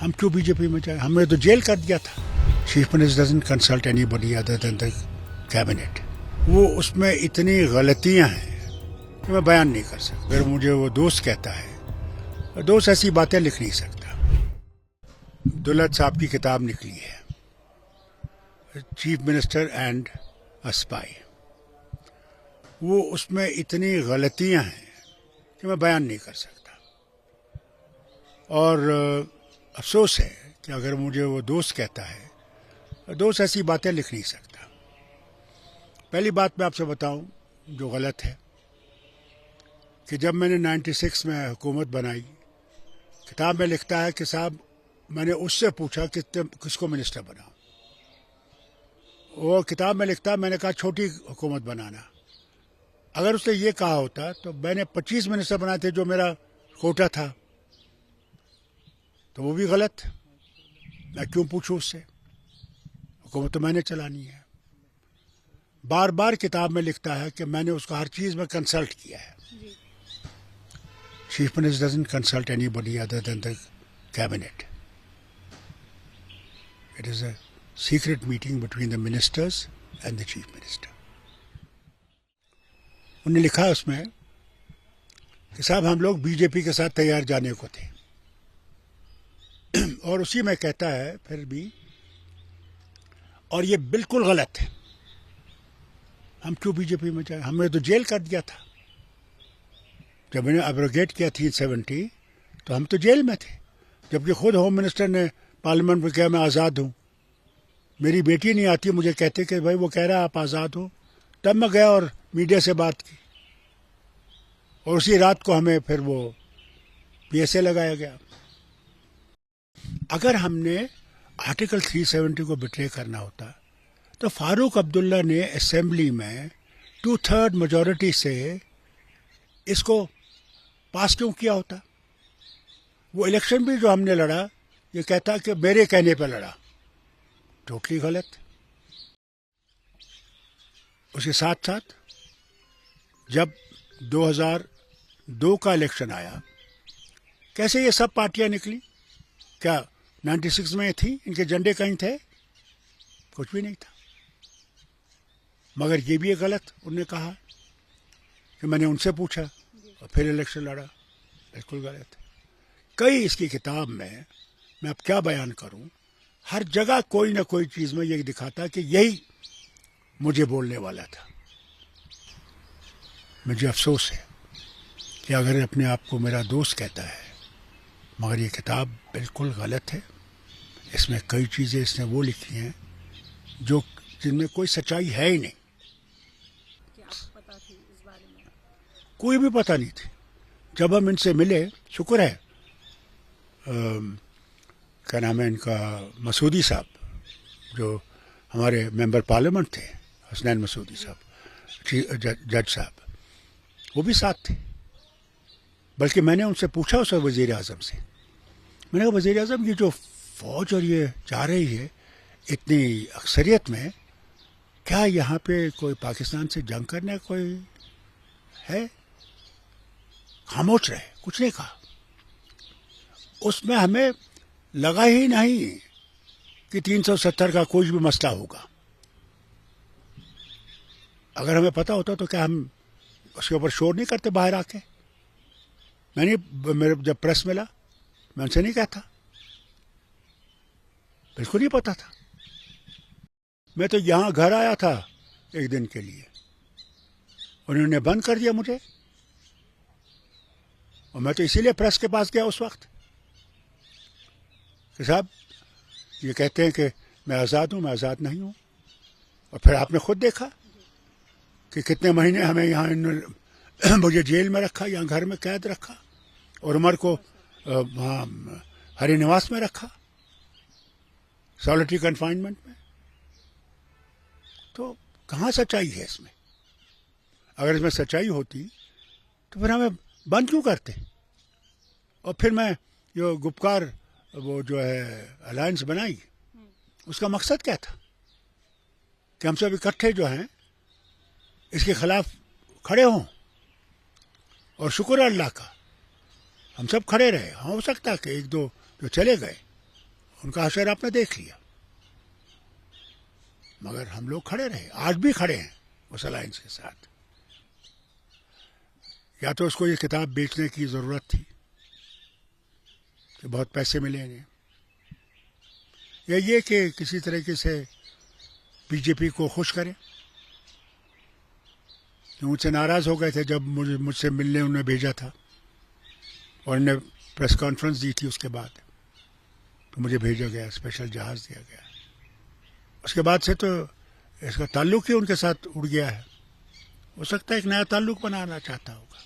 हम क्यों बीजेपी में जाए, हमने तो जेल कर दिया था। Chief minister doesn't consult anybody other than the cabinet. वो उसमें इतनी गलतियां हैं कि मैं बयान नहीं कर सकता। अगर मुझे वो दोस्त कहता है, दोस्त ऐसी बातें लिख नहीं सकता। दुलत साहब की किताब निकली है, chief minister and a spy. वो उसमें इतनी गलतियां हैं कि मैं बयान नहीं कर सकता। और अफसोस है कि अगर मुझे वो दोस्त कहता है, दोस्त ऐसी बातें लिख नहीं सकता। पहली बात मैं आपसे बताऊं जो गलत है कि जब मैंने 96 में हुकूमत बनाई, किताब में लिखता है कि साहब मैंने उससे पूछा कि किसको मिनिस्टर बनाऊं। वो किताब में लिखता है मैंने कहा छोटी हुकूमत बनाना। अगर उसने ये कहा होता तो मैंने 25 मिनिस्टर बनाए थे जो मेरा कोटा था, तो वो भी गलत। मैं क्यों पूछूं उससे, हुकूमत तो मैंने चलानी है। बार बार किताब में लिखता है कि मैंने उसको हर चीज़ में कंसल्ट किया है। Chief minister doesn't consult anybody other than the cabinet. It is a secret meeting between the ministers and the chief minister. उन्होंने लिखा उसमें कि साहब हम लोग बीजेपी के साथ तैयार जाने को थे। और उसी में कहता है फिर भी, और ये बिल्कुल गलत है, हम क्यों बीजेपी में जाए, हमने तो जेल कर दिया था। जब मैंने एब्रोगेट किया 370 तो हम तो जेल में थे, जबकि खुद होम मिनिस्टर ने पार्लियामेंट में कहा मैं आज़ाद हूँ। मेरी बेटी नहीं आती, मुझे कहते कि भाई वो कह रहा है आप आज़ाद हो। तब मैं गया और मीडिया से बात की, और उसी रात को हमें फिर वो PSA लगाया गया। अगर हमने आर्टिकल 370 को बिट्रे करना होता तो फारूक अब्दुल्ला ने असेंबली में 2/3 मेजॉरिटी से इसको पास क्यों किया होता। वो इलेक्शन भी जो हमने लड़ा, ये कहता कि मेरे कहने पर लड़ा, टोटली गलत। उसके साथ साथ जब 2002 का इलेक्शन आया, कैसे ये सब पार्टियां निकली? क्या 96 में थी, इनके झंडे कहीं थे? कुछ भी नहीं था। मगर ये भी है गलत, उन्होंने कहा कि मैंने उनसे पूछा और फिर इलेक्शन लड़ा। बिल्कुल गलत। कई इसकी किताब में, मैं अब क्या बयान करूं, हर जगह कोई ना कोई चीज़ में ये दिखाता कि यही मुझे बोलने वाला था। मुझे अफसोस है कि अगर अपने आप को मेरा दोस्त कहता है, मगर ये किताब बिल्कुल गलत है। इसमें कई चीज़ें इसने वो लिखी हैं जो जिनमें कोई सच्चाई है ही नहीं। क्या आपको पता थी इस बारे में? कोई भी पता नहीं थी। जब हम इनसे मिले, शुक्र है क्या नाम है इनका, मसूदी साहब, जो हमारे मेंबर पार्लियामेंट थे, हसनैन मसूदी साहब, जज साहब, वो भी साथ थे। बल्कि मैंने उनसे पूछा उस वज़ीर आज़म से, मैंने कहा वज़ीर आज़म, ये जो फौज और ये जा रही है इतनी अक्सरियत में, क्या यहाँ पे कोई पाकिस्तान से जंग करने कोई है? खामोश रहे, कुछ नहीं कहा। उसमें हमें लगा ही नहीं कि 370 का कोई भी मसला होगा। अगर हमें पता होता तो क्या हम उसके ऊपर शोर नहीं करते बाहर आके? मेरे जब प्रेस मिला, मैं उनसे नहीं कहता, बिल्कुल नहीं पता था। मैं तो यहाँ घर आया था एक दिन के लिए, उन्होंने बंद कर दिया मुझे, और मैं तो इसीलिए प्रेस के पास गया उस वक्त कि साहब ये कहते हैं कि मैं आज़ाद हूँ, मैं आज़ाद नहीं हूँ। और फिर आपने खुद देखा कि कितने महीने हमें यहाँ मुझे जेल में रखा, यहाँ घर में कैद रखा, और उमर को वहाँ हरी निवास में रखा, सॉलिटरी कन्फाइनमेंट में। तो कहाँ सच्चाई है इसमें? अगर इसमें सच्चाई होती तो फिर हमें बंद क्यों करते? और फिर मैं जो गुपकार वो जो है अलायंस बनाई, उसका मकसद क्या था? कि हम सब इकट्ठे जो हैं इसके खिलाफ खड़े हों। और शुक्र अल्लाह का हम सब खड़े रहे। हो सकता है कि एक दो जो चले गए, उनका हशर आपने देख लिया, मगर हम लोग खड़े रहे, आज भी खड़े हैं उस अलायंस के साथ। या तो उसको ये किताब बेचने की ज़रूरत थी कि बहुत पैसे मिलेंगे, या ये कि किसी तरीके से बीजेपी को खुश करें। मुझसे नाराज़ हो गए थे जब मुझसे मिलने उन्होंने भेजा था और उन्हें प्रेस कॉन्फ्रेंस दी थी, उसके बाद तो मुझे भेजा गया, स्पेशल जहाज़ दिया गया। उसके बाद से तो इसका ताल्लुक़ ही उनके साथ उड़ गया है। हो सकता है एक नया ताल्लुक़ बनाना चाहता होगा।